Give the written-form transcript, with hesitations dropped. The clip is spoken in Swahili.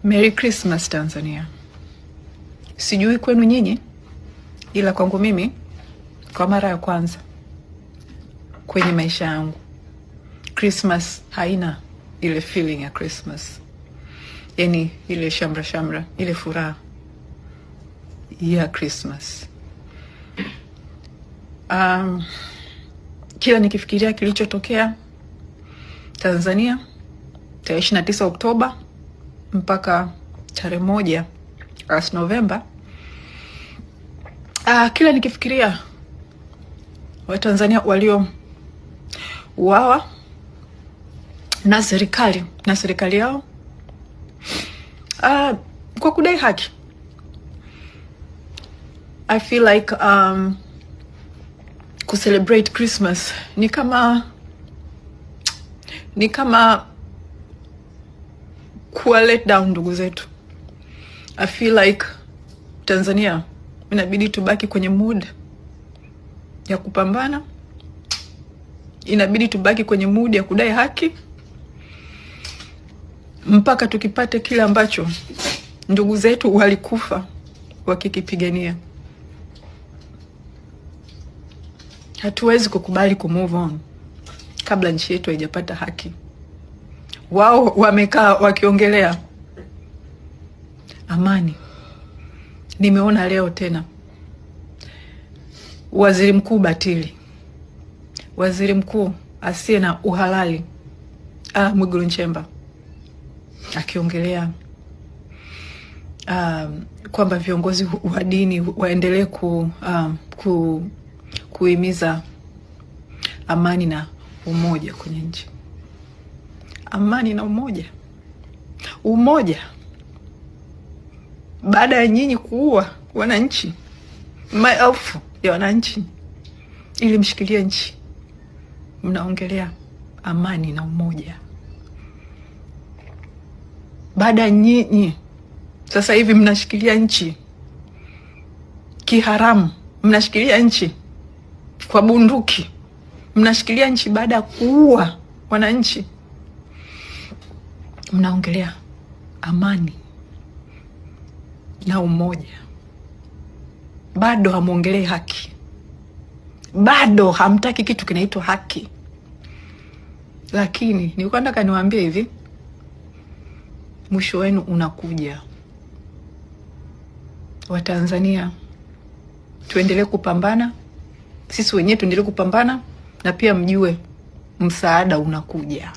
Merry Christmas Tanzania. Sijui kwenu nyinyi, ila kwangu mimi kwa mara ya kwanza kwenye maisha yangu Christmas haina ile feeling ya Christmas. Yani ile shamra shamra, ile furaha ya Christmas. Kila nikifikiria kilichotokea Tanzania tarehe 29 Oktoba mpaka tarehe 1 Novemba, kila nikifikiria Watanzania walio uawa na serikali yao kwa kudai haki, I feel like celebrate Christmas ni kama kuwa let down ndugu zetu. I feel like Tanzania inabidi tubaki kwenye mood ya kupambana, inabidi tubaki kwenye mood ya kudai haki mpaka tukipate kile ambacho ndugu zetu walikufa wakikipigania. Hatuwezi kukubali ku move on kabla nchi yetu haijapata haki. Wao wamekaa wakiongelea amani. Nimeona leo tena waziri mkuu batili, waziri mkuu asiye na uhalali, Mwigulu Nchemba, akiongelea kwamba viongozi wa dini waendelee kuhimiza amani na umoja kwenye nchi. Amani na umoja baada ya nyinyi kuua wananchi, maelfu ya wananchi ili mshikilie nchi, mnaongelea amani na umoja. Baada ya nyinyi sasa hivi mnashikilia nchi kiharamu, mnashikilia nchi kwa bunduki, mnashikilia nchi baada ya kuua wananchi, mnaongelea amani na umoja. Bado hamuongelee haki, bado hamtaki kitu kinaitwa haki. Lakini nilikuwa nataka niwaambie hivi, mwisho wenu unakuja. Watanzania tuendelee kupambana, sisi wenyewe tuendelee kupambana, na pia mjue msaada unakuja.